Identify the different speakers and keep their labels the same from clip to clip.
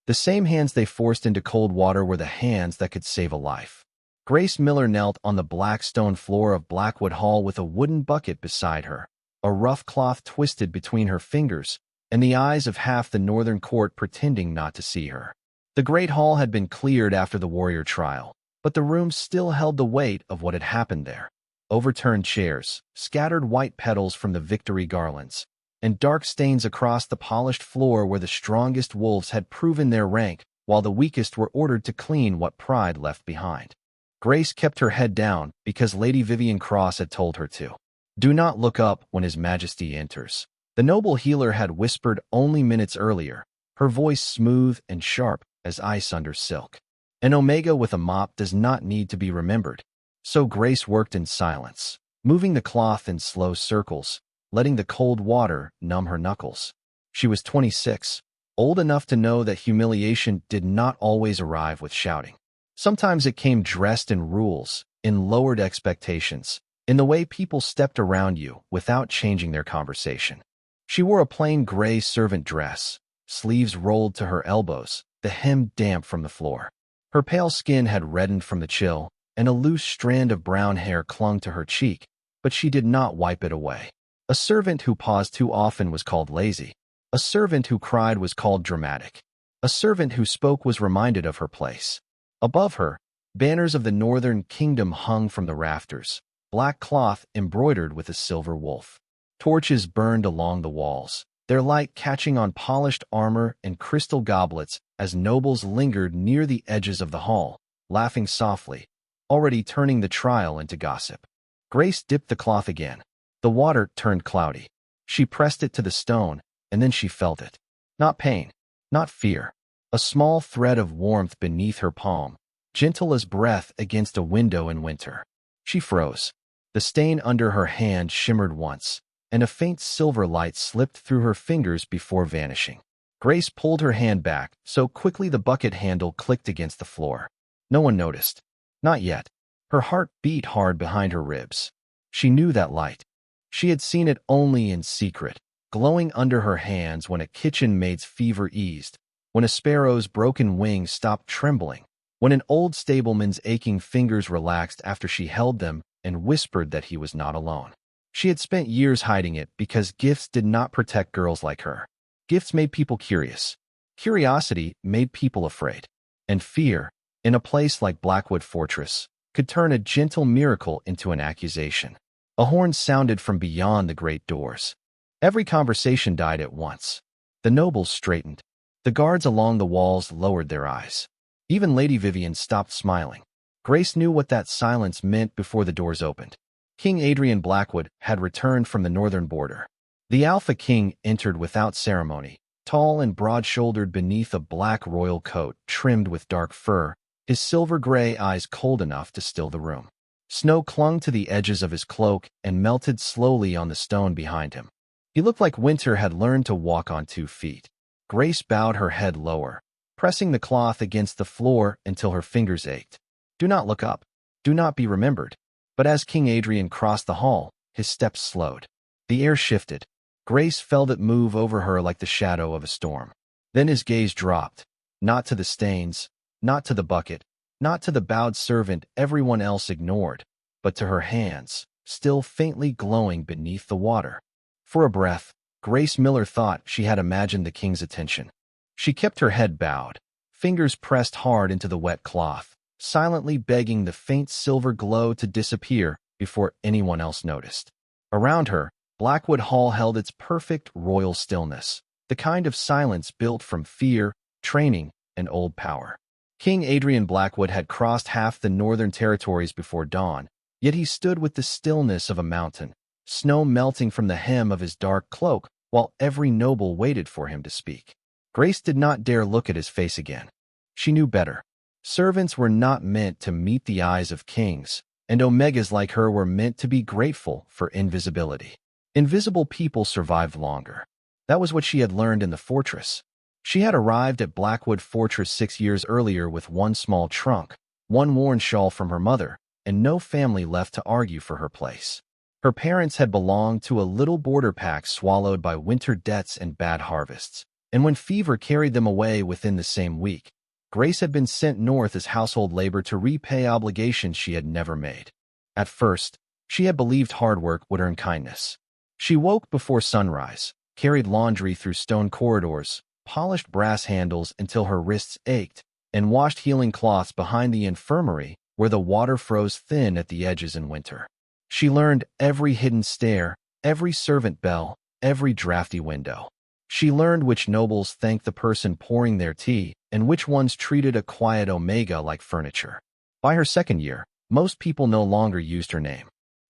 Speaker 1: The same hands they forced into cold water were the hands that could save a life. Grace Miller knelt on the black stone floor of Blackwood Hall with a wooden bucket beside her, a rough cloth twisted between her fingers, and the eyes of half the northern court pretending not to see her. The great hall had been cleared after the warrior trial, but the room still held the weight of what had happened there. Overturned chairs, scattered white petals from the victory garlands, and dark stains across the polished floor where the strongest wolves had proven their rank, while the weakest were ordered to clean what pride left behind. Grace kept her head down because Lady Vivian Cross had told her to. Do not look up when His Majesty enters. The noble healer had whispered only minutes earlier, her voice smooth and sharp as ice under silk. An omega with a mop does not need to be remembered. So Grace worked in silence, moving the cloth in slow circles, letting the cold water numb her knuckles. She was 26, old enough to know that humiliation did not always arrive with shouting. Sometimes it came dressed in rules, in lowered expectations, in the way people stepped around you without changing their conversation. She wore a plain gray servant dress, sleeves rolled to her elbows, the hem damp from the floor. Her pale skin had reddened from the chill, and a loose strand of brown hair clung to her cheek, but she did not wipe it away. A servant who paused too often was called lazy. A servant who cried was called dramatic. A servant who spoke was reminded of her place. Above her, banners of the northern kingdom hung from the rafters, black cloth embroidered with a silver wolf. Torches burned along the walls, their light catching on polished armor and crystal goblets as nobles lingered near the edges of the hall, laughing softly, already turning the trial into gossip. Grace dipped the cloth again. The water turned cloudy. She pressed it to the stone, and then she felt it. Not pain, not fear. A small thread of warmth beneath her palm, gentle as breath against a window in winter. She froze. The stain under her hand shimmered once, and a faint silver light slipped through her fingers before vanishing. Grace pulled her hand back so quickly the bucket handle clicked against the floor. No one noticed. Not yet. Her heart beat hard behind her ribs. She knew that light. She had seen it only in secret, glowing under her hands when a kitchen maid's fever eased, when a sparrow's broken wing stopped trembling, when an old stableman's aching fingers relaxed after she held them and whispered that he was not alone. She had spent years hiding it because gifts did not protect girls like her. Gifts made people curious. Curiosity made people afraid. And fear, in a place like Blackwood Fortress, could turn a gentle miracle into an accusation. A horn sounded from beyond the great doors. Every conversation died at once. The nobles straightened. The guards along the walls lowered their eyes. Even Lady Vivian stopped smiling. Grace knew what that silence meant before the doors opened. King Adrian Blackwood had returned from the northern border. The Alpha King entered without ceremony, tall and broad-shouldered beneath a black royal coat trimmed with dark fur, his silver-gray eyes cold enough to still the room. Snow clung to the edges of his cloak and melted slowly on the stone behind him. He looked like winter had learned to walk on 2 feet. Grace bowed her head lower, pressing the cloth against the floor until her fingers ached. Do not look up. Do not be remembered. But as King Adrian crossed the hall, his steps slowed. The air shifted. Grace felt it move over her like the shadow of a storm. Then his gaze dropped, not to the stains, not to the bucket, not to the bowed servant everyone else ignored, but to her hands, still faintly glowing beneath the water. For a breath, Grace Miller thought she had imagined the king's attention. She kept her head bowed, fingers pressed hard into the wet cloth, silently begging the faint silver glow to disappear before anyone else noticed. Around her, Blackwood Hall held its perfect royal stillness, the kind of silence built from fear, training, and old power. King Adrian Blackwood had crossed half the northern territories before dawn, yet he stood with the stillness of a mountain, snow melting from the hem of his dark cloak while every noble waited for him to speak. Grace did not dare look at his face again. She knew better. Servants were not meant to meet the eyes of kings, and omegas like her were meant to be grateful for invisibility. Invisible people survived longer. That was what she had learned in the fortress. She had arrived at Blackwood Fortress 6 years earlier with one small trunk, one worn shawl from her mother, and no family left to argue for her place. Her parents had belonged to a little border pack swallowed by winter debts and bad harvests, And when fever carried them away within the same week, Grace had been sent north as household labor to repay obligations she had never made. At first, she had believed hard work would earn kindness. She woke before sunrise, carried laundry through stone corridors, polished brass handles until her wrists ached, and washed healing cloths behind the infirmary where the water froze thin at the edges in winter. She learned every hidden stair, every servant bell, every drafty window. She learned which nobles thanked the person pouring their tea and which ones treated a quiet Omega like furniture. By her second year, most people no longer used her name.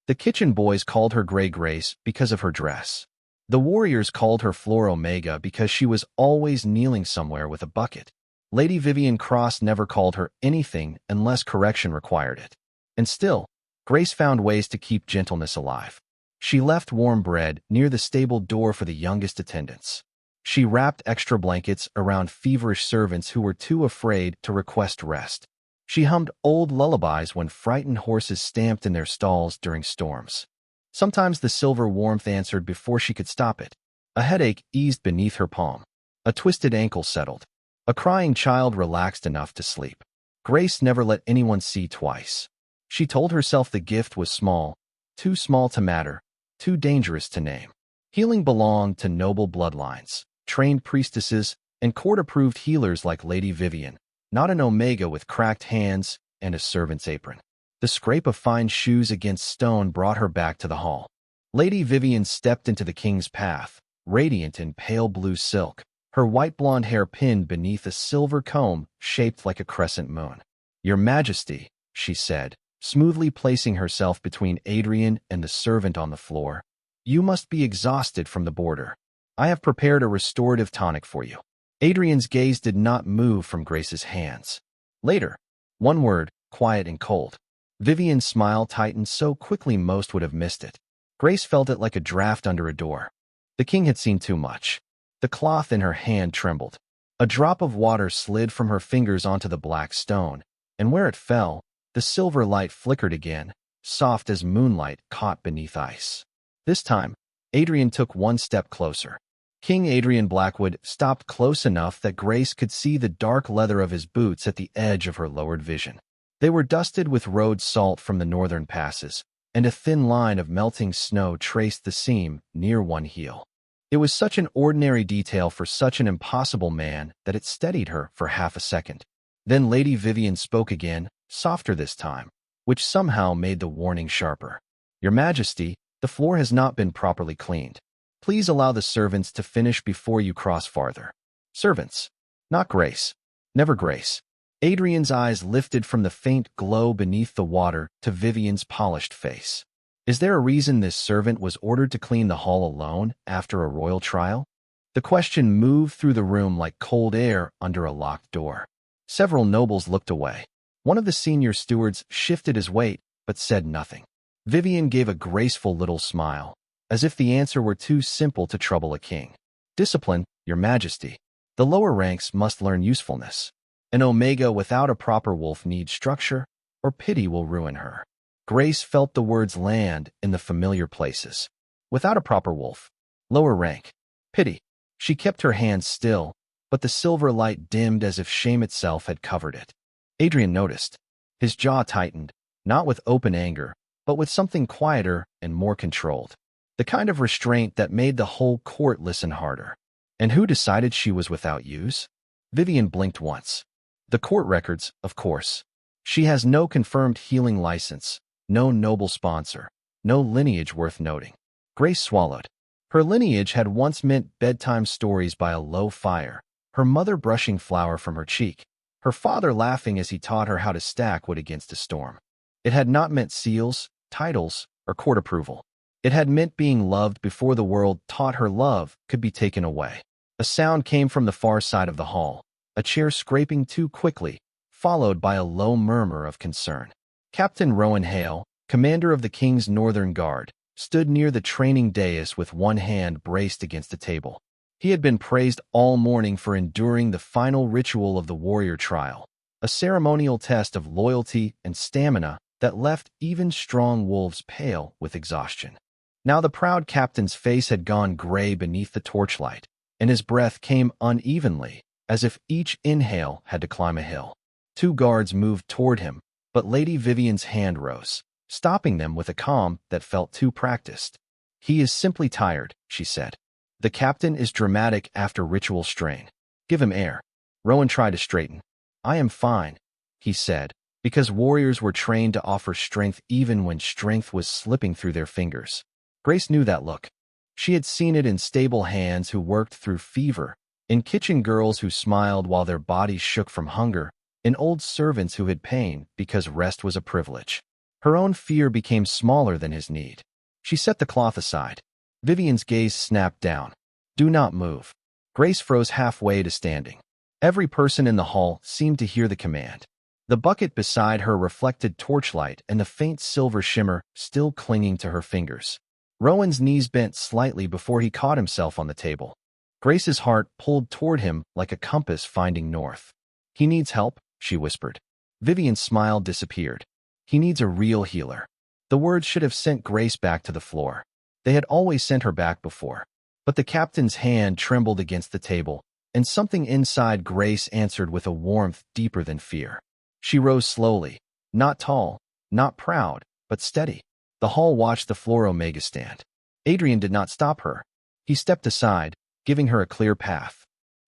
Speaker 1: The kitchen boys called her Grey Grace because of her dress. The warriors called her Floor Omega because she was always kneeling somewhere with a bucket. Lady Vivian Cross never called her anything unless correction required it. And still, Grace found ways to keep gentleness alive. She left warm bread near the stable door for the youngest attendants. She wrapped extra blankets around feverish servants who were too afraid to request rest. She hummed old lullabies when frightened horses stamped in their stalls during storms. Sometimes the silver warmth answered before she could stop it. A headache eased beneath her palm. A twisted ankle settled. A crying child relaxed enough to sleep. Grace never let anyone see twice. She told herself the gift was small, too small to matter, too dangerous to name. Healing belonged to noble bloodlines, trained priestesses, and court-approved healers like Lady Vivian, not an Omega with cracked hands and a servant's apron. The scrape of fine shoes against stone brought her back to the hall. Lady Vivian stepped into the king's path, radiant in pale blue silk, her white blonde hair pinned beneath a silver comb shaped like a crescent moon. "Your Majesty," she said, smoothly placing herself between Adrian and the servant on the floor, "you must be exhausted from the border. I have prepared a restorative tonic for you." Adrian's gaze did not move from Grace's hands. Later, one word, quiet and cold. Vivian's smile tightened so quickly most would have missed it. Grace felt it like a draft under a door. The king had seen too much. The cloth in her hand trembled. A drop of water slid from her fingers onto the black stone, and where it fell, the silver light flickered again, soft as moonlight caught beneath ice. This time, Adrian took one step closer. King Adrian Blackwood stopped close enough that Grace could see the dark leather of his boots at the edge of her lowered vision. They were dusted with road salt from the northern passes, and a thin line of melting snow traced the seam near one heel. It was such an ordinary detail for such an impossible man that it steadied her for half a second. Then Lady Vivian spoke again, softer this time, which somehow made the warning sharper. "Your Majesty, the floor has not been properly cleaned. Please allow the servants to finish before you cross farther." Servants. Not Grace. Never Grace. Adrian's eyes lifted from the faint glow beneath the water to Vivian's polished face. Is there a reason this servant was ordered to clean the hall alone after a royal trial? The question moved through the room like cold air under a locked door. Several nobles looked away. One of the senior stewards shifted his weight, but said nothing. Vivian gave a graceful little smile, as if the answer were too simple to trouble a king. "Discipline, Your Majesty. The lower ranks must learn usefulness. An Omega without a proper wolf needs structure, or pity will ruin her." Grace felt the words land in the familiar places. Without a proper wolf. Lower rank. Pity. She kept her hands still, but the silver light dimmed as if shame itself had covered it. Adrian noticed. His jaw tightened, not with open anger, but with something quieter and more controlled. The kind of restraint that made the whole court listen harder. And who decided she was without use? Vivian blinked once. The court records, of course. She has no confirmed healing license, no noble sponsor, no lineage worth noting. Grace swallowed. Her lineage had once meant bedtime stories by a low fire, her mother brushing flour from her cheek, her father laughing as he taught her how to stack wood against a storm. It had not meant seals, titles, or court approval. It had meant being loved before the world taught her love could be taken away. A sound came from the far side of the hall, a chair scraping too quickly, followed by a low murmur of concern. Captain Rowan Hale, commander of the King's Northern Guard, stood near the training dais with one hand braced against the table. He had been praised all morning for enduring the final ritual of the warrior trial, a ceremonial test of loyalty and stamina that left even strong wolves pale with exhaustion. Now the proud captain's face had gone gray beneath the torchlight, and his breath came unevenly, as if each inhale had to climb a hill. Two guards moved toward him, but Lady Vivian's hand rose, stopping them with a calm that felt too practiced. "He is simply tired," she said. "The captain is dramatic after ritual strain. Give him air." Rowan tried to straighten. "I am fine," he said, because warriors were trained to offer strength even when strength was slipping through their fingers. Grace knew that look. She had seen it in stable hands who worked through fever, in kitchen girls who smiled while their bodies shook from hunger, in old servants who had pain because rest was a privilege. Her own fear became smaller than his need. She set the cloth aside. Vivian's gaze snapped down. "Do not move." Grace froze halfway to standing. Every person in the hall seemed to hear the command. The bucket beside her reflected torchlight and the faint silver shimmer still clinging to her fingers. Rowan's knees bent slightly before he caught himself on the table. Grace's heart pulled toward him like a compass finding north. "He needs help," she whispered. Vivian's smile disappeared. "He needs a real healer." The words should have sent Grace back to the floor. They had always sent her back before. But the captain's hand trembled against the table, and something inside Grace answered with a warmth deeper than fear. She rose slowly, not tall, not proud, but steady. The hall watched the floor Omega stand. Adrian did not stop her. He stepped aside, giving her a clear path.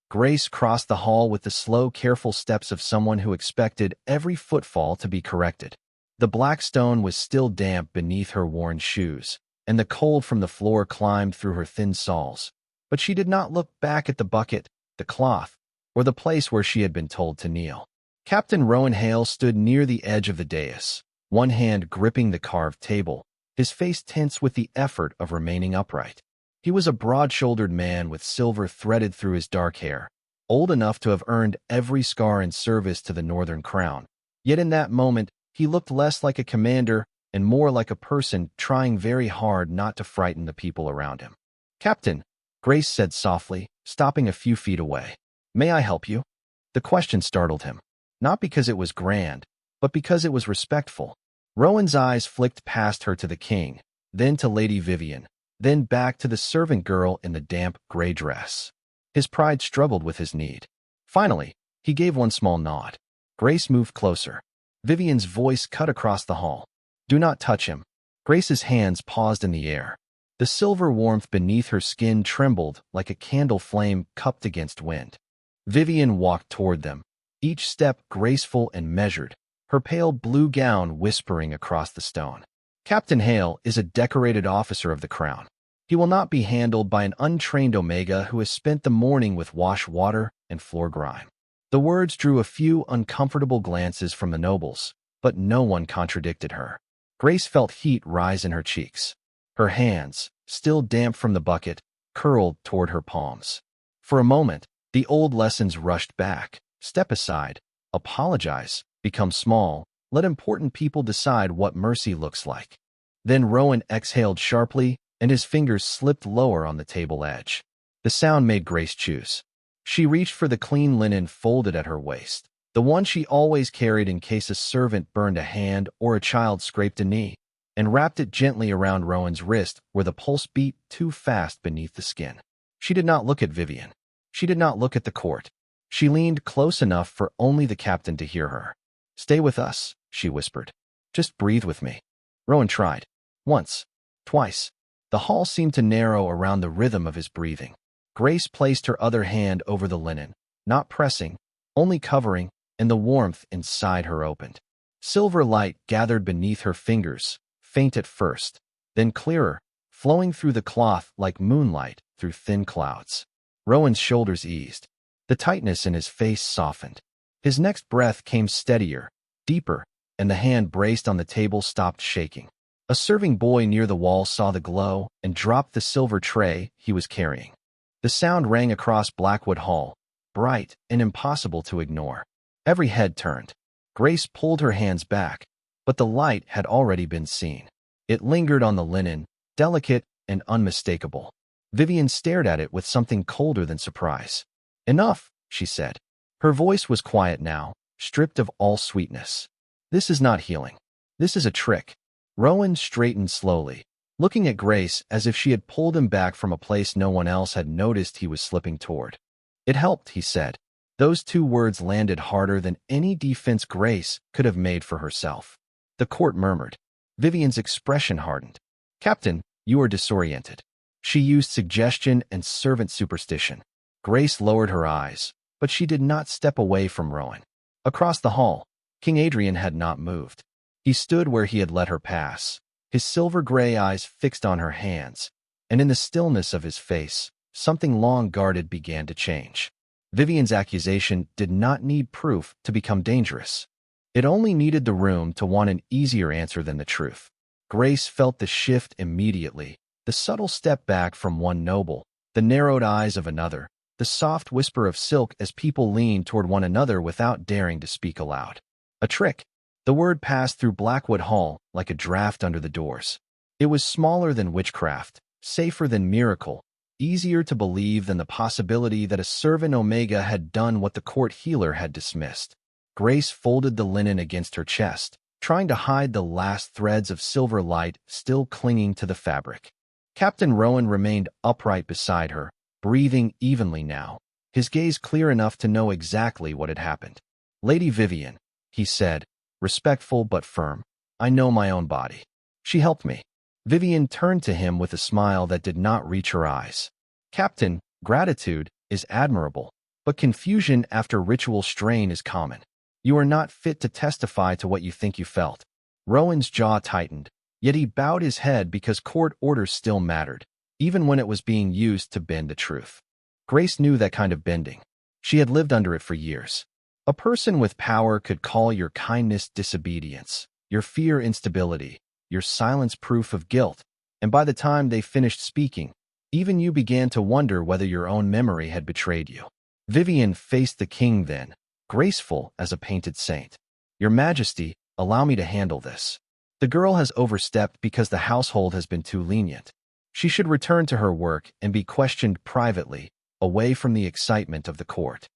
Speaker 1: Grace crossed the hall with the slow, careful steps of someone who expected every footfall to be corrected. The black stone was still damp beneath her worn shoes, and the cold from the floor climbed through her thin soles. But she did not look back at the bucket, the cloth, or the place where she had been told to kneel. Captain Rowan Hale stood near the edge of the dais, one hand gripping the carved table, his face tense with the effort of remaining upright. He was a broad-shouldered man with silver threaded through his dark hair, old enough to have earned every scar in service to the Northern Crown. Yet in that moment, he looked less like a commander and more like a person trying very hard not to frighten the people around him. "Captain," Grace said softly, stopping a few feet away. "May I help you?" The question startled him, not because it was grand, but because it was respectful. Rowan's eyes flicked past her to the king, then to Lady Vivian, then back to the servant girl in the damp gray dress. His pride struggled with his need. Finally, he gave one small nod. Grace moved closer. Vivian's voice cut across the hall. "Do not touch him." Grace's hands paused in the air. The silver warmth beneath her skin trembled like a candle flame cupped against wind. Vivian walked toward them, each step graceful and measured, her pale blue gown whispering across the stone. "Captain Hale is a decorated officer of the crown. He will not be handled by an untrained Omega who has spent the morning with wash water and floor grime." The words drew a few uncomfortable glances from the nobles, but no one contradicted her. Grace felt heat rise in her cheeks. Her hands, still damp from the bucket, curled toward her palms. For a moment, the old lessons rushed back. Step aside, apologize, become small, let important people decide what mercy looks like. Then Rowan exhaled sharply, and his fingers slipped lower on the table edge. The sound made Grace choose. She reached for the clean linen folded at her waist, the one she always carried in case a servant burned a hand or a child scraped a knee, and wrapped it gently around Rowan's wrist where the pulse beat too fast beneath the skin. She did not look at Vivian. She did not look at the court. She leaned close enough for only the captain to hear her. "Stay with us," she whispered. "Just breathe with me." Rowan tried. Once. Twice. The hall seemed to narrow around the rhythm of his breathing. Grace placed her other hand over the linen, not pressing, only covering, and the warmth inside her opened. Silver light gathered beneath her fingers, faint at first, then clearer, flowing through the cloth like moonlight through thin clouds. Rowan's shoulders eased. The tightness in his face softened. His next breath came steadier, deeper, and the hand braced on the table stopped shaking. A serving boy near the wall saw the glow and dropped the silver tray he was carrying. The sound rang across Blackwood Hall, bright and impossible to ignore. Every head turned. Grace pulled her hands back, but the light had already been seen. It lingered on the linen, delicate and unmistakable. Vivian stared at it with something colder than surprise. "Enough," she said. Her voice was quiet now, stripped of all sweetness. "This is not healing. This is a trick." Rowan straightened slowly. looking at Grace as if she had pulled him back from a place no one else had noticed he was slipping toward. "It helped," he said. Those two words landed harder than any defense Grace could have made for herself. The court murmured. Vivian's expression hardened. "Captain, you are disoriented." She used suggestion and servant superstition. Grace lowered her eyes, but she did not step away from Rowan. Across the hall, King Adrian had not moved. He stood where he had let her pass, his silver-gray eyes fixed on her hands, and in the stillness of his face, something long guarded began to change. Vivian's accusation did not need proof to become dangerous. It only needed the room to want an easier answer than the truth. Grace felt the shift immediately, the subtle step back from one noble, the narrowed eyes of another, the soft whisper of silk as people leaned toward one another without daring to speak aloud. A trick. The word passed through Blackwood Hall like a draft under the doors. It was smaller than witchcraft, safer than miracle, easier to believe than the possibility that a servant Omega had done what the court healer had dismissed. Grace folded the linen against her chest, trying to hide the last threads of silver light still clinging to the fabric. Captain Rowan remained upright beside her, breathing evenly now, his gaze clear enough to know exactly what had happened. "Lady Vivian," he said, respectful but firm, "I know my own body. She helped me." Vivian turned to him with a smile that did not reach her eyes. "Captain, gratitude is admirable, but confusion after ritual strain is common. You are not fit to testify to what you think you felt." Rowan's jaw tightened, yet he bowed his head because court orders still mattered, even when it was being used to bend the truth. Grace knew that kind of bending. She had lived under it for years. A person with power could call your kindness disobedience, your fear instability, your silence proof of guilt, and by the time they finished speaking, even you began to wonder whether your own memory had betrayed you. Vivian faced the king then, graceful as a painted saint. "Your Majesty, allow me to handle this. The girl has overstepped because the household has been too lenient. She should return to her work and be questioned privately, away from the excitement of the court."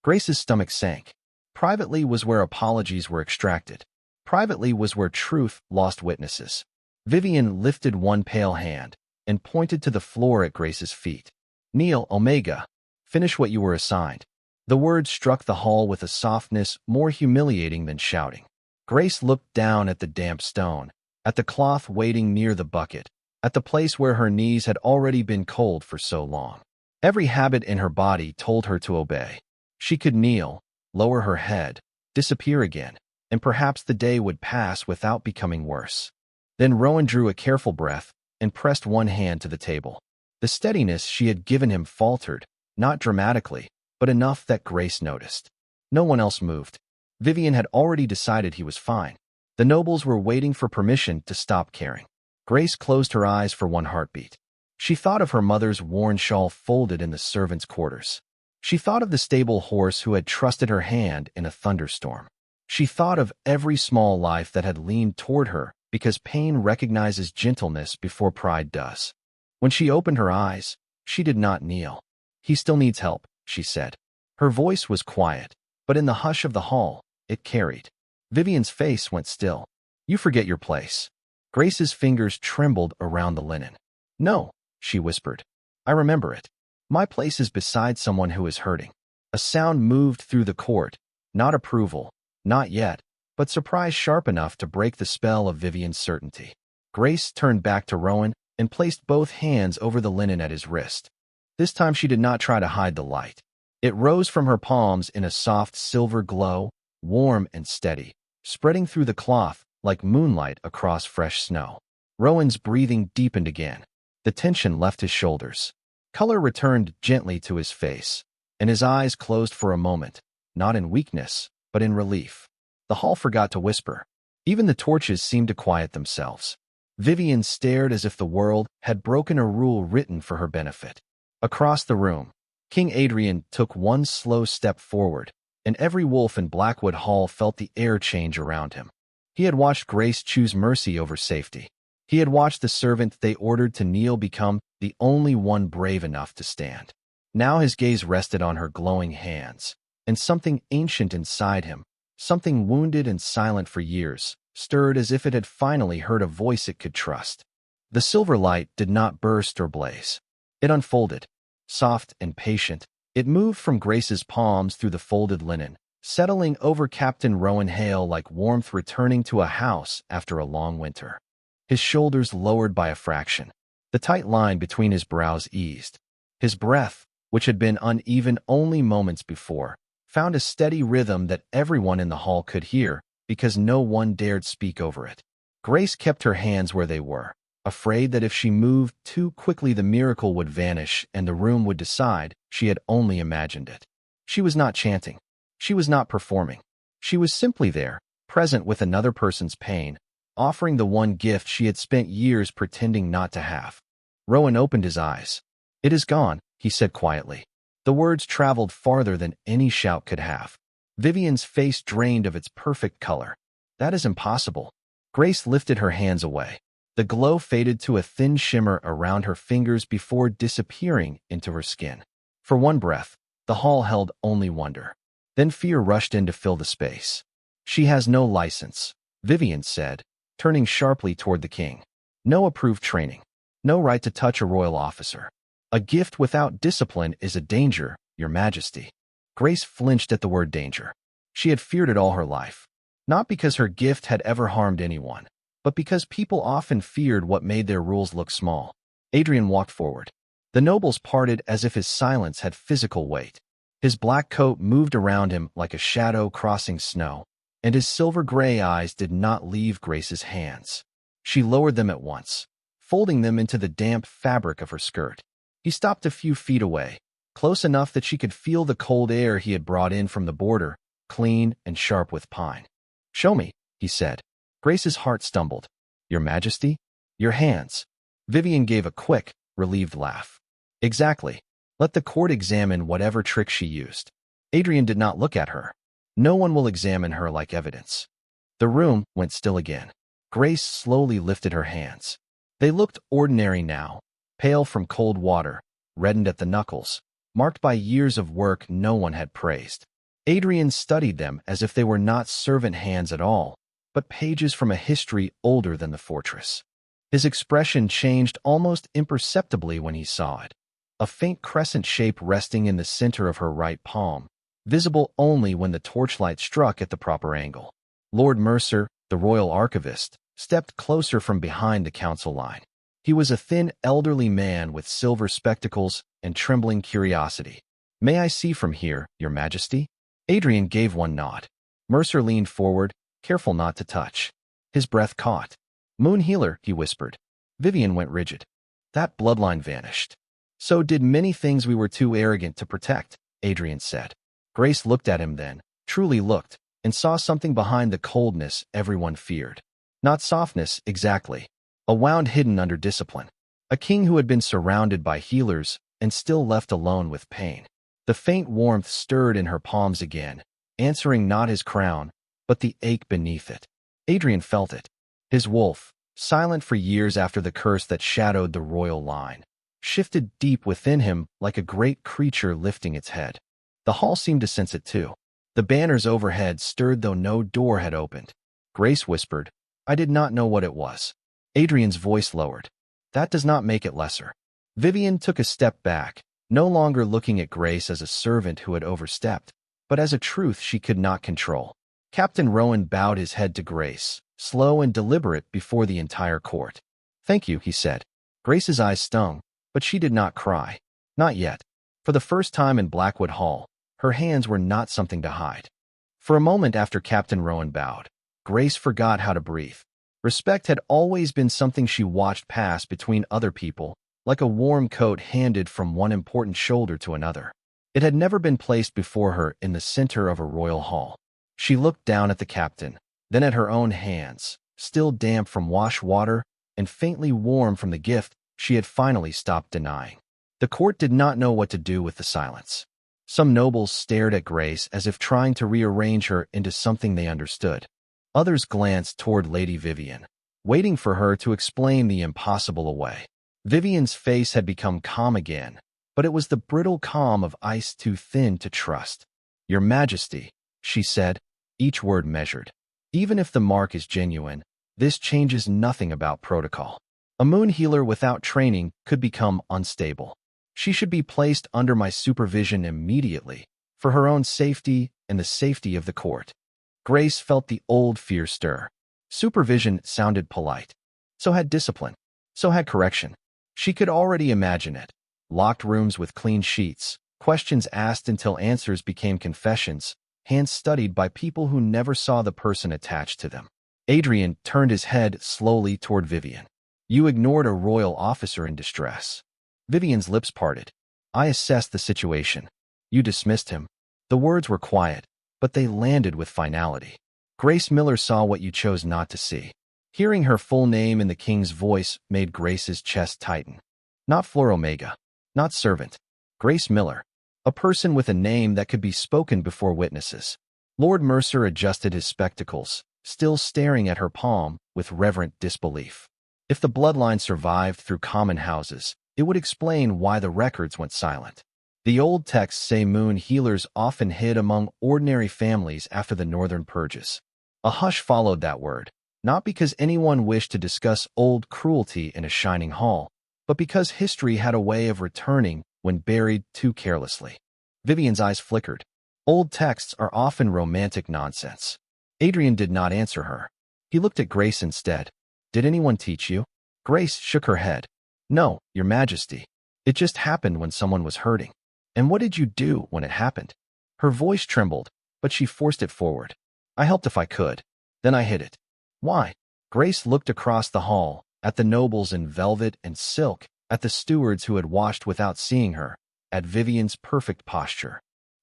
Speaker 1: Grace's stomach sank. Privately was where apologies were extracted. Privately was where truth lost witnesses. Vivian lifted one pale hand and pointed to the floor at Grace's feet. "Kneel, Omega. Finish what you were assigned." The words struck the hall with a softness more humiliating than shouting. Grace looked down at the damp stone, at the cloth waiting near the bucket, at the place where her knees had already been cold for so long. Every habit in her body told her to obey. She could kneel, lower her head, disappear again, and perhaps the day would pass without becoming worse. Then Rowan drew a careful breath and pressed one hand to the table. The steadiness she had given him faltered, not dramatically, but enough that Grace noticed. No one else moved. Vivian had already decided he was fine. The nobles were waiting for permission to stop caring. Grace closed her eyes for one heartbeat. She thought of her mother's worn shawl folded in the servants' quarters. She thought of the stable horse who had trusted her hand in a thunderstorm. She thought of every small life that had leaned toward her because pain recognizes gentleness before pride does. When she opened her eyes, she did not kneel. "He still needs help," she said. Her voice was quiet, but in the hush of the hall, it carried. Vivian's face went still. "You forget your place." Grace's fingers trembled around the linen. "No," she whispered. "I remember it. My place is beside someone who is hurting." A sound moved through the court, not approval, not yet, but surprise sharp enough to break the spell of Vivian's certainty. Grace turned back to Rowan and placed both hands over the linen at his wrist. This time she did not try to hide the light. It rose from her palms in a soft silver glow, warm and steady, spreading through the cloth like moonlight across fresh snow. Rowan's breathing deepened again. The tension left his shoulders. Color returned gently to his face, and his eyes closed for a moment, not in weakness, but in relief. The hall forgot to whisper. Even the torches seemed to quiet themselves. Vivian stared as if the world had broken a rule written for her benefit. Across the room, King Adrian took one slow step forward, and every wolf in Blackwood Hall felt the air change around him. He had watched Grace choose mercy over safety. He had watched the servant they ordered to kneel become the only one brave enough to stand. Now his gaze rested on her glowing hands, and something ancient inside him, something wounded and silent for years, stirred as if it had finally heard a voice it could trust. The silver light did not burst or blaze. It unfolded. Soft and patient, it moved from Grace's palms through the folded linen, settling over Captain Rowan Hale like warmth returning to a house after a long winter. His shoulders lowered by a fraction. The tight line between his brows eased. His breath, which had been uneven only moments before, found a steady rhythm that everyone in the hall could hear because no one dared speak over it. Grace kept her hands where they were, afraid that if she moved too quickly the miracle would vanish and the room would decide she had only imagined it. She was not chanting. She was not performing. She was simply there, present with another person's pain, offering the one gift she had spent years pretending not to have. Rowan opened his eyes. "It is gone," he said quietly. The words traveled farther than any shout could have. Vivian's face drained of its perfect color. "That is impossible." Grace lifted her hands away. The glow faded to a thin shimmer around her fingers before disappearing into her skin. For one breath, the hall held only wonder. Then fear rushed in to fill the space. "She has no license," Vivian said, turning sharply toward the king. "No approved training. No right to touch a royal officer. A gift without discipline is a danger, Your Majesty." Grace flinched at the word danger. She had feared it all her life. Not because her gift had ever harmed anyone, but because people often feared what made their rules look small. Adrian walked forward. The nobles parted as if his silence had physical weight. His black coat moved around him like a shadow crossing snow, and his silver-gray eyes did not leave Grace's hands. She lowered them at once, folding them into the damp fabric of her skirt. He stopped a few feet away, close enough that she could feel the cold air he had brought in from the border, clean and sharp with pine. "Show me," he said. Grace's heart stumbled. "Your Majesty? Your hands." Vivian gave a quick, relieved laugh. "Exactly. Let the court examine whatever trick she used." Adrian did not look at her. "No one will examine her like evidence." The room went still again. Grace slowly lifted her hands. They looked ordinary now, pale from cold water, reddened at the knuckles, marked by years of work no one had praised. Adrian studied them as if they were not servant hands at all, but pages from a history older than the fortress. His expression changed almost imperceptibly when he saw it. A faint crescent shape resting in the center of her right palm, visible only when the torchlight struck at the proper angle. Lord Mercer, the royal archivist, stepped closer from behind the council line. He was a thin, elderly man with silver spectacles and trembling curiosity. "May I see from here, Your Majesty?" Adrian gave one nod. Mercer leaned forward, careful not to touch. His breath caught. "Moon Healer," he whispered. Vivian went rigid. That bloodline vanished. "So did many things we were too arrogant to protect," Adrian said. Grace looked at him then, truly looked, and saw something behind the coldness everyone feared. Not softness, exactly. A wound hidden under discipline. A king who had been surrounded by healers and still left alone with pain. The faint warmth stirred in her palms again, answering not his crown, but the ache beneath it. Adrian felt it. His wolf, silent for years after the curse that shadowed the royal line, shifted deep within him like a great creature lifting its head. The hall seemed to sense it too. The banners overhead stirred though no door had opened. Grace whispered, "I did not know what it was." Adrian's voice lowered. "That does not make it lesser." Vivian took a step back, no longer looking at Grace as a servant who had overstepped, but as a truth she could not control. Captain Rowan bowed his head to Grace, slow and deliberate before the entire court. "Thank you," he said. Grace's eyes stung, but she did not cry. Not yet. For the first time in Blackwood Hall, her hands were not something to hide. For a moment after Captain Rowan bowed, Grace forgot how to breathe. Respect had always been something she watched pass between other people, like a warm coat handed from one important shoulder to another. It had never been placed before her in the center of a royal hall. She looked down at the captain, then at her own hands, still damp from wash water and faintly warm from the gift she had finally stopped denying. The court did not know what to do with the silence. Some nobles stared at Grace as if trying to rearrange her into something they understood. Others glanced toward Lady Vivian, waiting for her to explain the impossible away. Vivian's face had become calm again, but it was the brittle calm of ice too thin to trust. "Your Majesty," she said, each word measured. "Even if the mark is genuine, this changes nothing about protocol." A moon healer without training could become unstable. She should be placed under my supervision immediately, for her own safety and the safety of the court. Grace felt the old fear stir. Supervision sounded polite. So had discipline. So had correction. She could already imagine it. Locked rooms with clean sheets, questions asked until answers became confessions, hands studied by people who never saw the person attached to them. Adrian turned his head slowly toward Vivian. You ignored a royal officer in distress. Vivian's lips parted. I assessed the situation. You dismissed him. The words were quiet, but they landed with finality. Grace Miller saw what you chose not to see. Hearing her full name in the king's voice made Grace's chest tighten. Not Flor Omega. Not servant. Grace Miller. A person with a name that could be spoken before witnesses. Lord Mercer adjusted his spectacles, still staring at her palm with reverent disbelief. If the bloodline survived through common houses, it would explain why the records went silent. The old texts say moon healers often hid among ordinary families after the northern purges. A hush followed that word, not because anyone wished to discuss old cruelty in a shining hall, but because history had a way of returning when buried too carelessly. Vivian's eyes flickered. Old texts are often romantic nonsense. Adrian did not answer her. He looked at Grace instead. Did anyone teach you? Grace shook her head. No, Your Majesty. It just happened when someone was hurting. And what did you do when it happened? Her voice trembled, but she forced it forward. I helped if I could. Then I hid it. Why? Grace looked across the hall, at the nobles in velvet and silk, at the stewards who had washed without seeing her, at Vivian's perfect posture.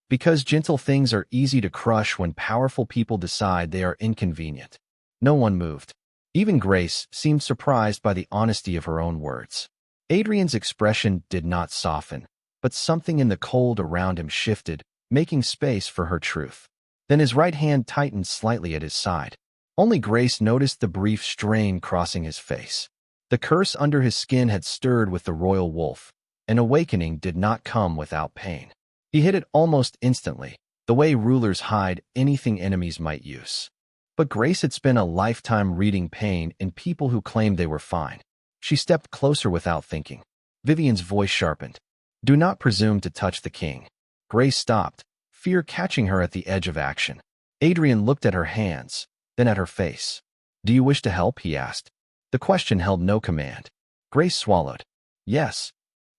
Speaker 1: Because gentle things are easy to crush when powerful people decide they are inconvenient. No one moved. Even Grace seemed surprised by the honesty of her own words. Adrian's expression did not soften, but something in the cold around him shifted, making space for her truth. Then his right hand tightened slightly at his side. Only Grace noticed the brief strain crossing his face. The curse under his skin had stirred with the royal wolf. An awakening did not come without pain. He hid it almost instantly, the way rulers hide anything enemies might use. But Grace had spent a lifetime reading pain in people who claimed they were fine. She stepped closer without thinking. Vivian's voice sharpened. Do not presume to touch the king. Grace stopped, fear catching her at the edge of action. Adrian looked at her hands, then at her face. Do you wish to help? He asked. The question held no command. Grace swallowed. Yes.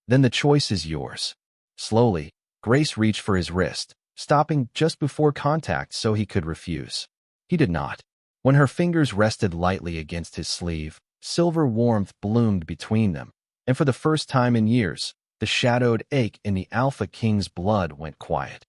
Speaker 1: Then the choice is yours. Slowly, Grace reached for his wrist, stopping just before contact so he could refuse. He did not. When her fingers rested lightly against his sleeve, silver warmth bloomed between them, and for the first time in years, the shadowed ache in the Alpha King's blood went quiet.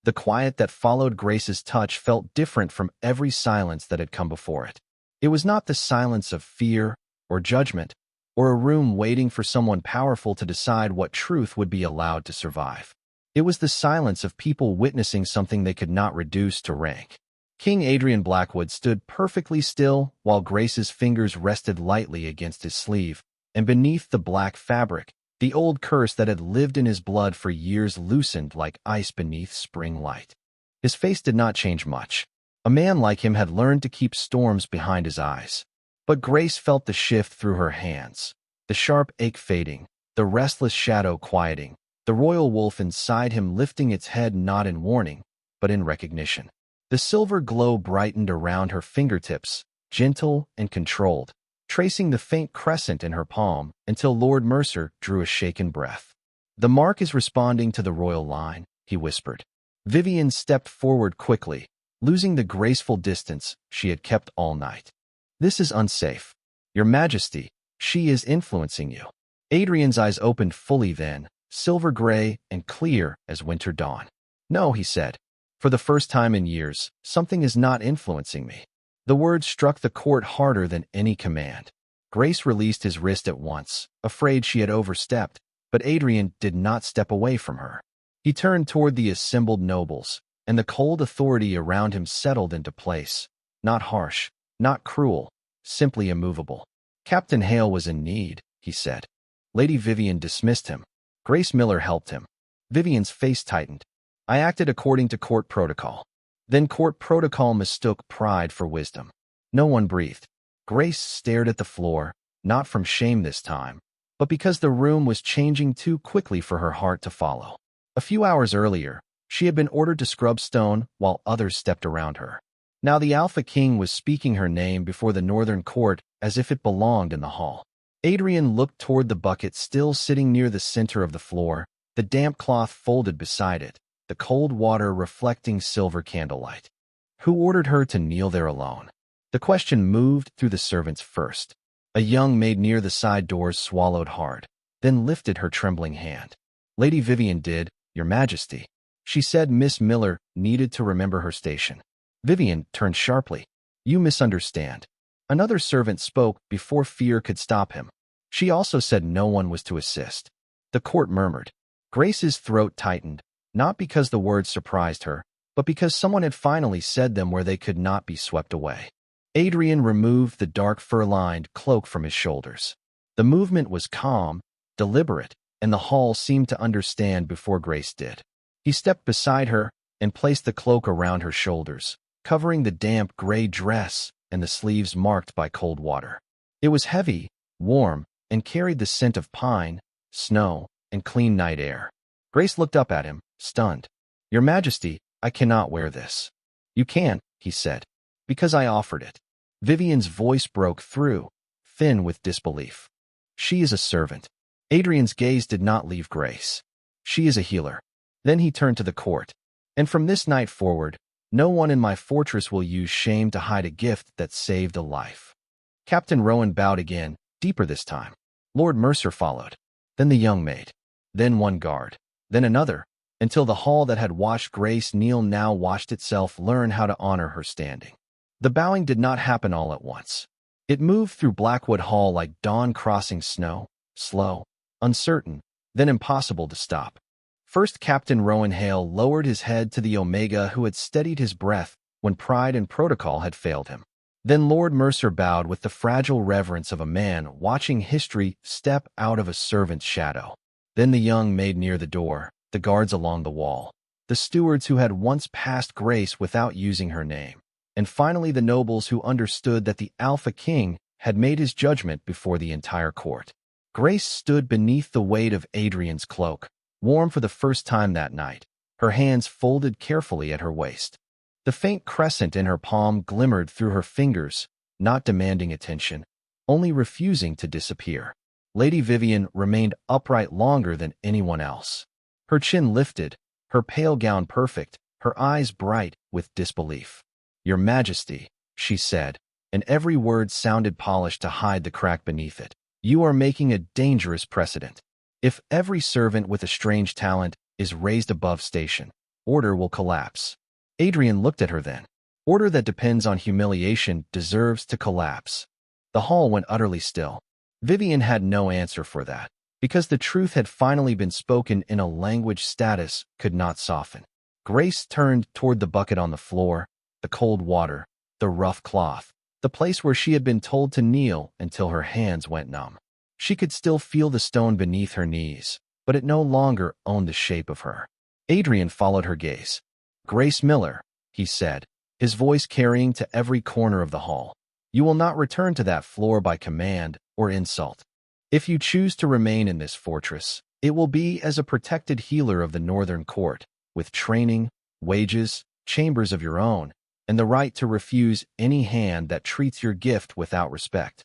Speaker 1: The quiet that followed Grace's touch felt different from every silence that had come before it. It was not the silence of fear or judgment, or a room waiting for someone powerful to decide what truth would be allowed to survive. It was the silence of people witnessing something they could not reduce to rank. King Adrian Blackwood stood perfectly still while Grace's fingers rested lightly against his sleeve, and beneath the black fabric, the old curse that had lived in his blood for years loosened like ice beneath spring light. His face did not change much. A man like him had learned to keep storms behind his eyes. But Grace felt the shift through her hands, the sharp ache fading, the restless shadow quieting, the royal wolf inside him lifting its head not in warning, but in recognition. The silver glow brightened around her fingertips, gentle and controlled, tracing the faint crescent in her palm until Lord Mercer drew a shaken breath. The mark is responding to the royal line, he whispered. Vivian stepped forward quickly, losing the graceful distance she had kept all night. This is unsafe. Your Majesty, she is influencing you. Adrian's eyes opened fully then, silver gray and clear as winter dawn. No, he said. For the first time in years, something is not influencing me. The words struck the court harder than any command. Grace released his wrist at once, afraid she had overstepped, but Adrian did not step away from her. He turned toward the assembled nobles, and the cold authority around him settled into place. Not harsh, not cruel, simply immovable. Captain Hale was in need, he said. Lady Vivian dismissed him. Grace Miller helped him. Vivian's face tightened. I acted according to court protocol. Then court protocol mistook pride for wisdom. No one breathed. Grace stared at the floor, not from shame this time, but because the room was changing too quickly for her heart to follow. A few hours earlier, she had been ordered to scrub stone while others stepped around her. Now the Alpha King was speaking her name before the northern court as if it belonged in the hall. Adrian looked toward the bucket still sitting near the center of the floor, the damp cloth folded beside it, the cold water reflecting silver candlelight. Who ordered her to kneel there alone? The question moved through the servants first. A young maid near the side doors swallowed hard, then lifted her trembling hand. Lady Vivian did, Your Majesty. She said Miss Miller needed to remember her station. Vivian turned sharply. You misunderstand. Another servant spoke before fear could stop him. She also said no one was to assist. The court murmured. Grace's throat tightened, not because the words surprised her, but because someone had finally said them where they could not be swept away. Adrian removed the dark fur-lined cloak from his shoulders. The movement was calm, deliberate, and the hall seemed to understand before Grace did. He stepped beside her and placed the cloak around her shoulders, covering the damp gray dress and the sleeves marked by cold water. It was heavy, warm, and carried the scent of pine, snow, and clean night air. Grace looked up at him, stunned. Your Majesty, I cannot wear this. You can't, he said. Because I offered it. Vivian's voice broke through, thin with disbelief. She is a servant. Adrian's gaze did not leave Grace. She is a healer. Then he turned to the court. And from this night forward, no one in my fortress will use shame to hide a gift that saved a life. Captain Rowan bowed again, deeper this time. Lord Mercer followed. Then the young maid. Then one guard. Then another, until the hall that had watched Grace kneel now watched itself learn how to honor her standing. The bowing did not happen all at once. It moved through Blackwood Hall like dawn crossing snow, slow, uncertain, then impossible to stop. First, Captain Rowan Hale lowered his head to the Omega who had steadied his breath when pride and protocol had failed him. Then Lord Mercer bowed with the fragile reverence of a man watching history step out of a servant's shadow. Then the young maid near the door, the guards along the wall, the stewards who had once passed Grace without using her name, and finally the nobles who understood that the Alpha King had made his judgment before the entire court. Grace stood beneath the weight of Adrian's cloak, warm for the first time that night, her hands folded carefully at her waist. The faint crescent in her palm glimmered through her fingers, not demanding attention, only refusing to disappear. Lady Vivian remained upright longer than anyone else. Her chin lifted, her pale gown perfect, her eyes bright with disbelief. Your Majesty, she said, and every word sounded polished to hide the crack beneath it. You are making a dangerous precedent. If every servant with a strange talent is raised above station, order will collapse. Adrian looked at her then. Order that depends on humiliation deserves to collapse. The hall went utterly still. Vivian had no answer for that, because the truth had finally been spoken in a language status could not soften. Grace turned toward the bucket on the floor, the cold water, the rough cloth, the place where she had been told to kneel until her hands went numb. She could still feel the stone beneath her knees, but it no longer owned the shape of her. Adrian followed her gaze. Grace Miller, he said, his voice carrying to every corner of the hall. You will not return to that floor by command or insult. If you choose to remain in this fortress, it will be as a protected healer of the Northern Court, with training, wages, chambers of your own, and the right to refuse any hand that treats your gift without respect.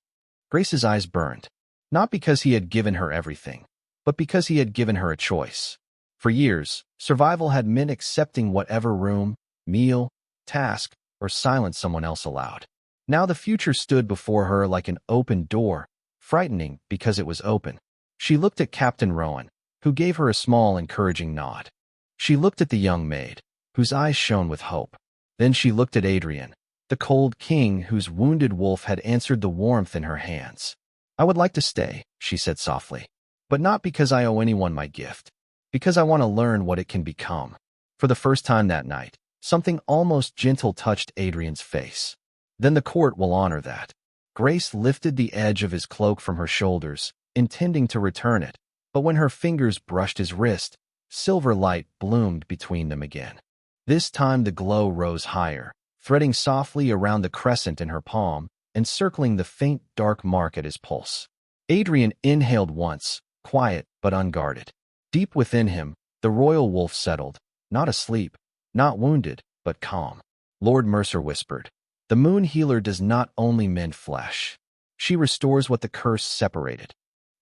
Speaker 1: Grace's eyes burned, not because he had given her everything, but because he had given her a choice. For years, survival had meant accepting whatever room, meal, task, or silence someone else allowed. Now the future stood before her like an open door, frightening because it was open. She looked at Captain Rowan, who gave her a small, encouraging nod. She looked at the young maid, whose eyes shone with hope. Then she looked at Adrian, the cold king whose wounded wolf had answered the warmth in her hands. I would like to stay, she said softly, but not because I owe anyone my gift, because I want to learn what it can become. For the first time that night, something almost gentle touched Adrian's face. Then the court will honor that. Grace lifted the edge of his cloak from her shoulders, intending to return it, but when her fingers brushed his wrist, silver light bloomed between them again. This time the glow rose higher, threading softly around the crescent in her palm, encircling the faint, dark mark at his pulse. Adrian inhaled once, quiet but unguarded. Deep within him, the royal wolf settled, not asleep, not wounded, but calm. Lord Mercer whispered, "The moon healer does not only mend flesh. She restores what the curse separated."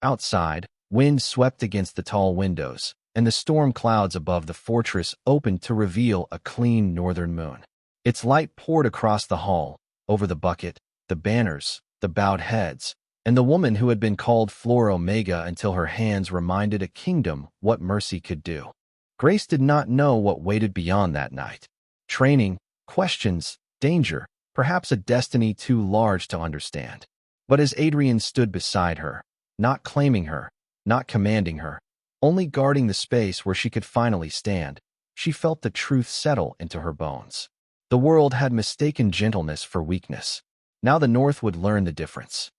Speaker 1: Outside, wind swept against the tall windows, and the storm clouds above the fortress opened to reveal a clean northern moon. Its light poured across the hall, over the bucket, the banners, the bowed heads, and the woman who had been called Flor Omega until her hands reminded a kingdom what mercy could do. Grace did not know what waited beyond that night. Training, questions, danger, perhaps a destiny too large to understand. But as Adrian stood beside her, not claiming her, not commanding her, only guarding the space where she could finally stand, she felt the truth settle into her bones. The world had mistaken gentleness for weakness. Now the North would learn the difference.